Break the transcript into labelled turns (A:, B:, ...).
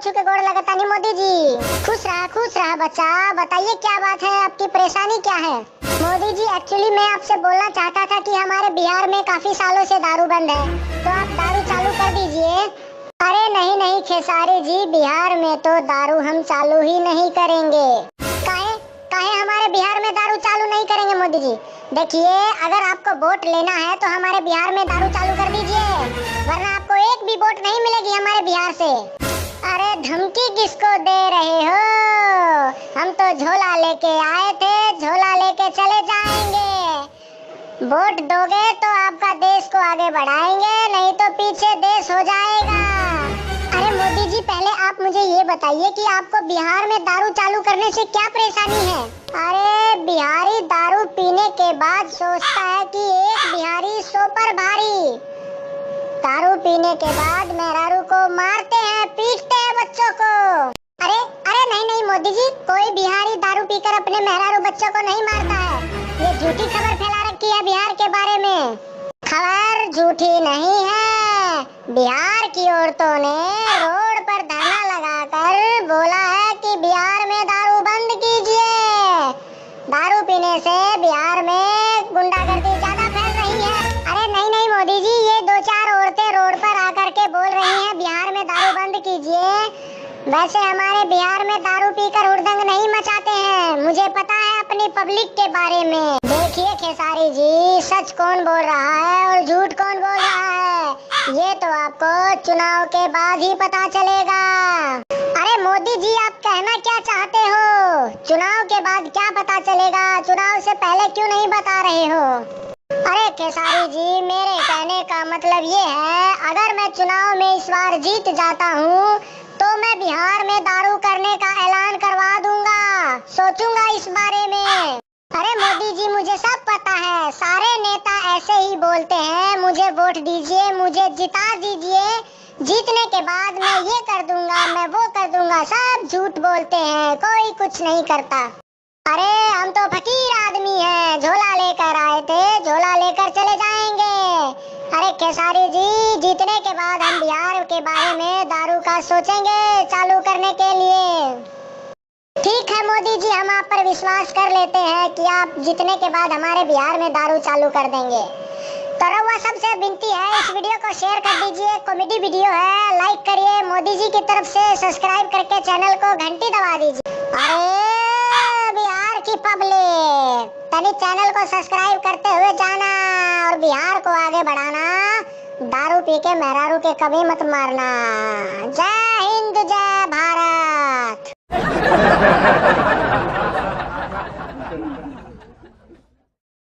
A: छू के गोड़ लगता नहीं मोदी जी। खुश रहा बच्चा। बताइए क्या बात है, आपकी परेशानी क्या है? मोदी जी एक्चुअली मैं आपसे बोलना चाहता था कि हमारे बिहार में काफी सालों से दारू बंद है, तो आप दारू चालू कर दीजिए। अरे नहीं खेसारी जी, बिहार में तो दारू हम चालू ही नहीं करेंगे। काहे काहे हमारे बिहार में दारू चालू नहीं करेंगे मोदी जी? देखिए, अगर आपको वोट लेना है तो हमारे बिहार में दारू चालू कर दीजिए, वरना आपको एक भी वोट नहीं मिलेगी हमारे बिहार से। अरे धमकी किसको दे रहे हो? हम तो झोला लेके आए थे, झोला लेके चले जाएंगे। वोट दोगे तो आपका देश को आगे बढ़ाएंगे, नहीं तो पीछे देश हो जाएगा। अरे मोदी जी, पहले आप मुझे ये बताइए कि आपको बिहार में दारू चालू करने से क्या परेशानी है? अरे बिहारी दारू पीने के बाद सोचता है कि एक बिहारी 100 पर भारी। दारू पीने के बाद मेहरारू को मारते हैं, पीटते हैं बच्चों को। अरे नहीं मोदी जी, कोई बिहारी दारू पीकर अपने मेहरारू बच्चों को नहीं मारता है। ये झूठी खबर फैला रखी है बिहार के बारे में। खबर झूठी नहीं है। बिहार की औरतों ने रोड पर धरना लगाकर बोला है कि बिहार में दारू बंद कीजिए। दारू पीने से बिहार में गुंडागर्दी ज्यादा फैल रही है। अरे नहीं मोदी जी, ये 2-4 औरतें रोड पर आकर के बोल रही हैं बिहार में दारू बंद कीजिए। वैसे हमारे बिहार में दारू पीकर हुड़दंग नहीं मचाते हैं, मुझे पता है अपनी पब्लिक के बारे में। देखिए खेसारी जी, सच कौन बोल रहा है और झूठ कौन बोल रहा है, ये तो आपको चुनाव के बाद ही पता चलेगा। अरे मोदी जी, आप कहना क्या चाहते हो? चुनाव के बाद क्या पता चलेगा? चुनाव से पहले क्यों नहीं बता रहे हो? अरे खेसारी जी, मेरे कहने का मतलब ये है, अगर मैं चुनाव में इस बार जीत जाता हूँ तो मैं बिहार में दारू करने का ऐलान करवा दूंगा। सोचूंगा इस बारे में। अरे मोदी जी, मुझे सब पता है, सारे नेता ऐसे ही बोलते हैं, मुझे वोट दीजिए, मुझे जिता दीजिए, जीतने के बाद मैं ये कर दूंगा, मैं वो कर दूंगा। सब झूठ बोलते हैं, कोई कुछ नहीं करता। अरे हम तो फकीर आदमी हैं, झोला लेकर आए थे, झोला लेकर चले जाएंगे। अरे खेसारी जी, जीतने के बाद हम बिहार के बारे में दारू का सोचेंगे चालू करने के लिए। ठीक है मोदी जी, हम आप पर विश्वास कर लेते हैं कि आप जीतने के बाद हमारे बिहार में दारू चालू कर देंगे। तो रउआ सबसे विनती है, इस वीडियो को शेयर कर दीजिए, कॉमेडी वीडियो है, लाइक करिए। मोदी जी की तरफ से सब्सक्राइब करके चैनल को घंटी दबा दीजिए। अरे बिहार की पब्लिक, तनी चैनल को सब्सक्राइब करते हुए जाना और बिहार को आगे बढ़ाना। दारू पी के मेहरारू के कभी मत मारना। जय हिंद, जय भारत।